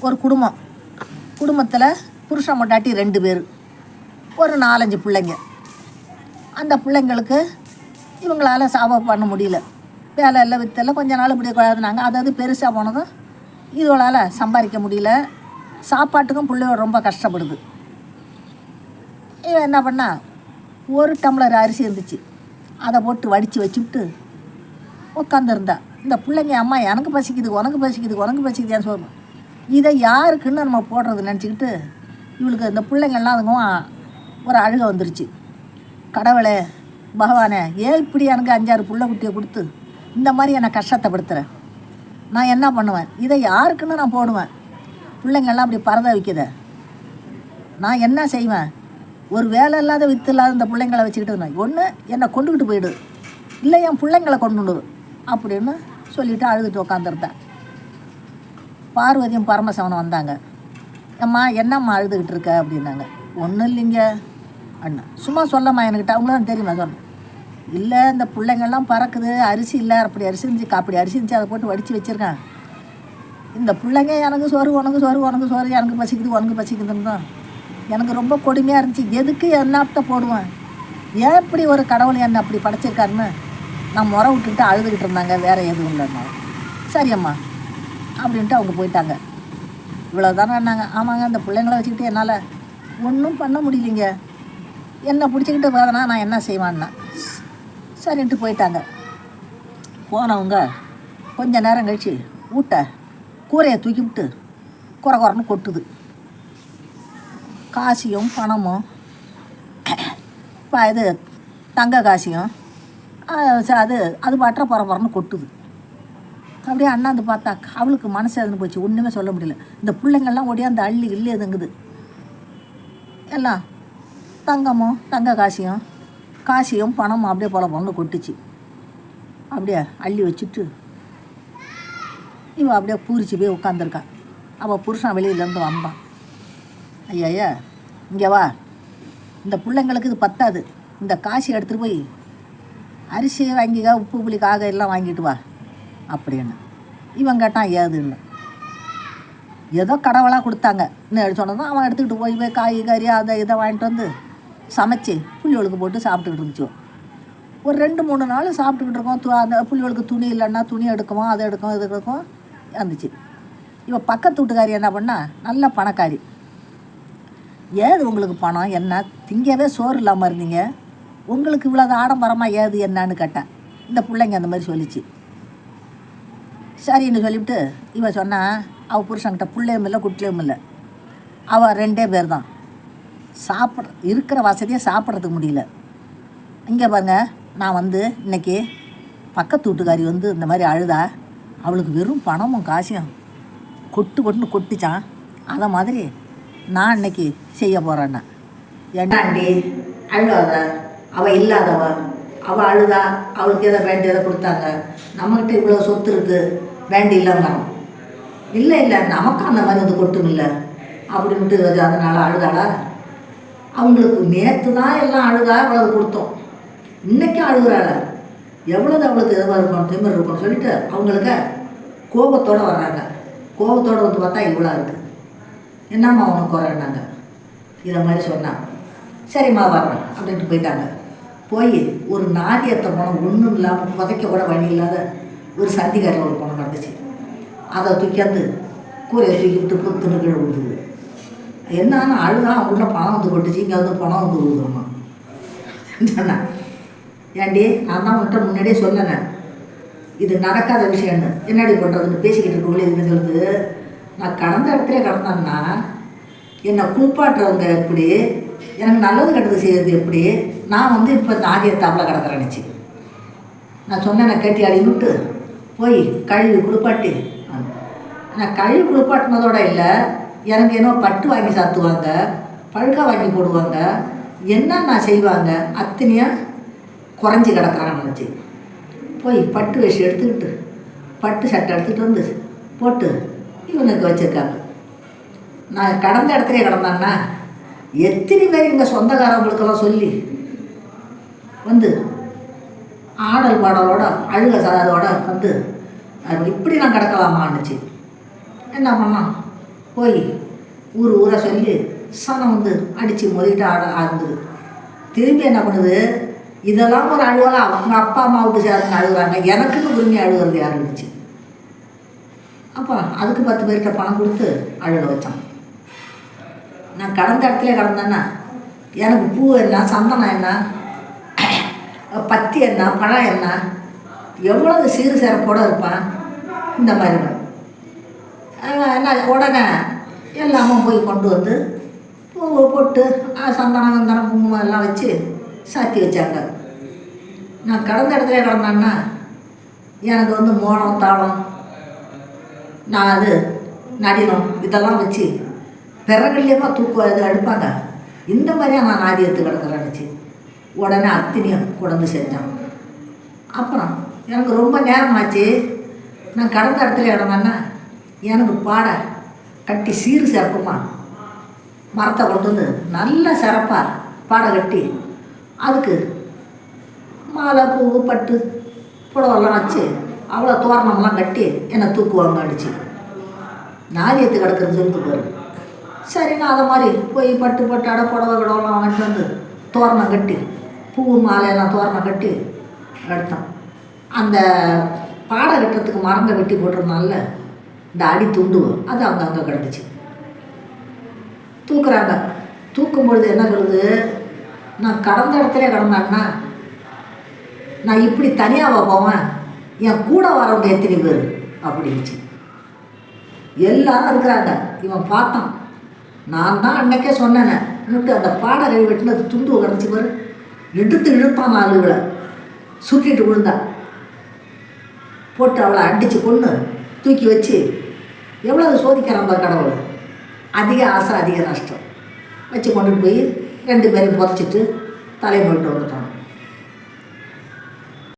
ஒரு குடும்பத்தில் புருஷன் பொண்டாட்டி 2 பேர், ஒரு 4-5 பிள்ளைங்க. அந்த பிள்ளைங்களுக்கு இவங்களால் சாப்பாடு பண்ண முடியல. வேலை இல்லை, வித்தெல்லாம் கொஞ்ச நாள் இப்படி குழந்தைனாங்க. அதாவது பெருசாக போனதும் இதுவளால் சம்பாதிக்க முடியல. சாப்பாட்டுக்கும் பிள்ளையோட ரொம்ப கஷ்டப்படுது. இவன் என்ன பண்ணா, ஒரு டம்ளர் அரிசி இருந்துச்சு, அதை போட்டு வடித்து வச்சுவிட்டு உட்காந்துருந்தா. இந்த பிள்ளைங்க அம்மா எனக்கு பசிக்குது, உனக்கு பசிக்குது, உனக்கு பசிக்குதுன்னு சொல்லணும். இதை யாருக்குன்னு நம்ம போடுறது நினச்சிக்கிட்டு இவளுக்கு இந்த பிள்ளைங்கள்லாம் அதுவும் ஒரு அழுகை வந்துருச்சு. கடவுளே பகவானே, ஏன் இப்படி எனக்கு 5-6 பிள்ளை குட்டியை கொடுத்து இந்த மாதிரி என்னை கஷ்டத்தைப்படுத்துகிறேன்? நான் என்ன பண்ணுவேன்? இதை யாருக்குன்னு நான் போடுவேன்? பிள்ளைங்கள்லாம் அப்படி பரத வைக்கித, நான் என்ன செய்வேன்? ஒரு வேலை இல்லாத வித்து இல்லாத இந்த பிள்ளைங்களை வச்சுக்கிட்டு ஒன்று என்னை கொண்டுக்கிட்டு போயிடு, இல்லை என் பிள்ளைங்களை கொண்டு அப்படின்னு சொல்லிவிட்டு அழுதுட்டு உட்காந்துருந்தேன். பார்வதியும் பரமசிவனும் வந்தாங்க. அம்மா என்னம்மா அழுதுகிட்டு இருக்க அப்படின்னாங்க. ஒன்றும் இல்லைங்க அண்ணா, சும்மா சொல்லம்மா, என்கிட்ட அவங்களும் தெரியுமா சொன்னேன். இல்லை, இந்த பிள்ளைங்கள்லாம் பறக்குது, அரிசி இல்லை, அப்படி அரிசி இருந்துச்சு, அப்படி அரிசி இருந்துச்சு, அதை போட்டு வடித்து வச்சுருக்கேன். இந்த பிள்ளைங்க எனக்கு சோறு, உனக்கு சோறு, உனக்கு சோறு, எனக்கு பசிக்குது, உனக்கு பசிக்குதுன்னு தான் எனக்கு ரொம்ப கொடுமையாக இருந்துச்சு. எதுக்கு என்னத்த போடுவேன்? ஏன் இப்படி ஒரு கடவுள் என்னை அப்படி படைச்சிருக்காருன்னு நான் முறை விட்டுக்கிட்டு அழுதுகிட்டு இருந்தாங்க. வேறு எதுவும் இல்லைன்னா சரியம்மா அப்படின்ட்டு அவங்க போயிட்டாங்க. இவ்வளோ தானே என்னாங்க? ஆமாங்க, அந்த பிள்ளைங்கள வச்சுக்கிட்டு என்னால் ஒன்றும் பண்ண முடியலைங்க, என்னை பிடிச்சிக்கிட்டு போதனா நான் என்ன செய்வான்னா சரின்ட்டு போயிட்டாங்க. போனவங்க கொஞ்ச நேரம் கழித்து கூரையை தூக்கி விட்டு குறன்னு கொட்டுது. காசியும் பணமும் இது தங்க காசியும் அது பாட்டுற புறன்னு கொட்டுது. அப்படியே அண்ணாந்து பார்த்தா அவளுக்கு மனசு இருந்து போச்சு, ஒன்றுமே சொல்ல முடியல. இந்த பிள்ளைங்கள்லாம் ஓடியா அந்த அள்ளி இல்லி எதுங்குது. எல்லாம் தங்கமும் தங்க காசியும் பணமும் அப்படியே பொண்ணு கொட்டுச்சு. அப்படியே அள்ளி வச்சுட்டு இவன் அப்படியே பூரிச்சு போய் உட்காந்துருக்கான். அவள் புருஷன் வெளியிலேருந்து வந்தான். ஐயா இங்கே வா, இந்த பிள்ளைங்களுக்கு இது பத்தாது, இந்த காசி எடுத்துகிட்டு போய் அரிசியை வாங்கிக்கா, உப்பு புளி காக எல்லாம் வாங்கிட்டு வா அப்படின்னு. இவன் கேட்டான் ஏதுன்னு. ஏதோ கடவுளாக கொடுத்தாங்க இன்னும் சொன்னதும் அவன் எடுத்துக்கிட்டு போய் காய் கறி அதை இதை வாங்கிட்டு வந்து சமைச்சி புள்ளிகளுக்கு போட்டு சாப்பிட்டுக்கிட்டு இருந்துச்சோம். ஒரு 2-3 நாள் சாப்பிட்டுக்கிட்டு இருக்கோம். அந்த புள்ளிகளுக்கு துணி இல்லைன்னா துணி எடுக்குவோம், அதை எடுக்கும் இது எடுக்கும் இருந்துச்சு. இவன் பக்கத்து வீட்டுக்காரி என்ன பண்ணா, நல்ல பணக்காரி. ஏது உங்களுக்கு பணம் என்ன, திங்கவே சோறு இல்லாமல் இருந்தீங்க, உங்களுக்கு இவ்வளோ ஆடம்பரமாக ஏது என்னன்னு கேட்டேன். இந்த பிள்ளைங்க அந்த மாதிரி சொல்லிச்சு. சரின்னு சொல்லிவிட்டு இவன் சொன்னான், அவள் புருஷன்கிட்ட பிள்ளையும் இல்லை குட்டிலையும் இல்லை, அவள் 2 பேர் தான், இருக்கிற வசதியை சாப்பிட்றதுக்கு முடியல. இங்கே பாருங்க, நான் இன்றைக்கி பக்கத்து வீட்டுக்காரி இந்த மாதிரி அழுதா, அவளுக்கு வெறும் பணமும் காசியும் கொட்டுன்னு கொட்டுச்சான். அதை மாதிரி நான் இன்னைக்கு செய்ய போகிறேன்னா. ஏண்டாண்டி அழுவாத, அவள் இல்லாதவ, அவள் அழுதா, அவளுக்கு எதை வேண்டியதை கொடுத்தாங்க, நம்மக்கிட்ட இவ்வளோ சொத்து இருக்குது வேண்டி இல்லைங்க. இல்லை நமக்கு அந்த மாதிரி கொட்டும் இல்லை அப்படின்ட்டு அதனால் அழுதாடா. அவங்களுக்கு நேற்று தான் எல்லாம் அழுதா, அவ்வளவு கொடுத்தோம், இன்றைக்கும் அழுகுறாள், எவ்வளவு அவளுக்கு எதுவாக இருக்கணும், திமிர் இருக்கணும்னு சொல்லிட்டு அவங்களுக்கு கோபத்தோடு வர்றாங்க. கோபத்தோடு பார்த்தா இவ்வளோ இருக்குது, என்னம்மா உனக்கு குறைன்னாங்க. இதை மாதிரி சொன்னான். சரிம்மா வர்றேன் அப்படின்ட்டு போயிட்டாங்க. போய் ஒரு நாரியத்தை போனோம், ஒன்றும் இல்லாமல் புதைக்க கூட வழி இல்லாத ஒரு சந்திகாரில் ஒரு பணம் நடந்துச்சு. அதை தூக்கியாந்து கூரையை தூக்கி விட்டு புத்துன்னு கீழே விழுந்துது. என்னன்னு அழுதான், அவங்கள்ட்ட பணம் கொட்டுச்சு, இங்கே பணம் விழுதுமா சொன்னேன். ஏண்டி நான் தான் உன்கிட்ட முன்னாடியே சொன்னேன், இது நடக்காத விஷயம்னு, என்னடி பண்ணுறதுன்னு பேசிக்கிட்டு இருக்கவங்களே இதுன்னு சொல்லுது. நான் கடந்த இடத்துல கடந்தேன்னா என்னை குளிப்பாட்டுறவங்க எப்படி, எனக்கு நல்லது கெட்டது செய்கிறது எப்படி, நான் இப்போ நாரியத்தாப்பில் கிடக்கிறேன்னுச்சு. நான் சொன்னேன், நான் கேட்டி அடினுட்டு போய் கழுவி குளிப்பாட்டி, நான் கழுவி குளிப்பாட்டினதோட இல்லை, எனக்கு ஏன்னோ பட்டு வாங்கி சாத்துவாங்க, பழுக்கா வாங்கி போடுவாங்க, என்னென்ன செய்வாங்க, அத்தனையாக குறைஞ்சி கிடக்கிறான்னு போய் பட்டு வேஷ்டி எடுத்துக்கிட்டு பட்டு சட்டை எடுத்துகிட்டு போட்டு இவனுக்கு வச்சுருக்காங்க. நான் கடந்த இடத்துலையே கிடந்தான்னா எத்தனை பேர் எங்கள் சொந்தக்காரங்களுக்கெல்லாம் சொல்லி ஆடல் பாடலோட அழுக சாதோட இப்படி நான் கிடக்கலாமான்னுச்சு. என்ன பண்ணான், போய் ஊரை சொல்லி சனம் வந்து அடித்து மோதிட்டு ஆடுது. திரும்பி என்ன பண்ணுது, இதெல்லாம் ஒரு அழுவலாம் அவங்க அப்பா அம்மாவுக்கு சேர்ந்து அழுகுறாங்க, எனக்குன்னு உரிமை அழுகிறது யார் இருந்துச்சு. அப்போ அதுக்கு 10 பேர்கிட்ட பணம் கொடுத்து அழுக வச்சான். நான் கடந்த இடத்துல கிடந்தேன்னா எனக்கு பூ என்ன, சந்தனம் என்ன, பத்தி என்ன, பழம் என்ன, எவ்வளவு சீர் சிறப்போடு இருப்பான். இந்த மாதிரி என்ன உடனே எல்லாமே போய் கொண்டு வந்து பூ போட்டு சந்தனம் குங்குமம் எல்லாம் வச்சு சாத்தி வச்சாங்க. நான் கடந்த இடத்துல கிடந்தேன்னா எனக்கு வந்து மோளம் தாளம் நான் அது நடினம் இதெல்லாம் வச்சு பிறகுலேயுமா தூக்கம் இது எடுப்பாங்க. இந்த மாதிரியா நான் நாதி எடுத்து கிடக்கிறேன்னுச்சு. உடனே அத்தினியும் கொண்டு செஞ்சான். அப்புறம் எனக்கு ரொம்ப நேரமாச்சு. நான் கடந்த இடத்துல கிடந்தேன்னா எனக்கு பாட கட்டி சீர் சிறப்புமா மரத்தை கொண்டு வந்து நல்ல சிறப்பாக பாடை கட்டி அதுக்கு மாலை பூ பட்டு புடவெல்லாம் வச்சு அவ்வளோ தோரணம்லாம் கட்டி என்னை தூக்குவாங்க அடிச்சு. நாதியத்து கிடக்குன்னு சொல்லிட்டு போரு. சரி நான் அதை மாதிரி போய் பட்டு அடை புடவை கிடவெல்லாம் வாங்கிட்டு வந்து தோரணம் கட்டி பூ மாலையெல்லாம் தோரணம் கட்டி எடுத்தோம். அந்த பாடை கட்டுறதுக்கு மரங்க வெட்டி போட்டிருந்தால இந்த அடி துண்டுவோம் அது அங்கே கிடந்துச்சு. தூக்குறாங்க. தூக்கும்பொழுது என்ன சொல்லுது, நான் கடந்த இடத்துல கிடந்தேன்னா நான் இப்படி தனியாக போவேன், என் கூட வரவங்க எத்தனை பேர் அப்படின்ச்சு. எல்லாரும் இருக்கிறாங்க. இவன் பார்த்தான். நான் தான் அன்னைக்கே சொன்னேனே இன்னுட்டு அந்த பாடை கை வெட்டினது துண்டு கிடச்சி பாரு, எடுத்து இழுத்தான். 4 ஆளுகளை சுட்டிட்டு விழுந்தா போட்டு அவளை அடித்து கொண்டு தூக்கி வச்சு எவ்வளவு சோதிக்கிறான் பார் கடவுள். அதிக ஆசை அதிக நஷ்டம் வச்சு கொண்டுட்டு போய் 2 பேரையும் புதைச்சிட்டு தலையை போட்டு வந்துட்டான்.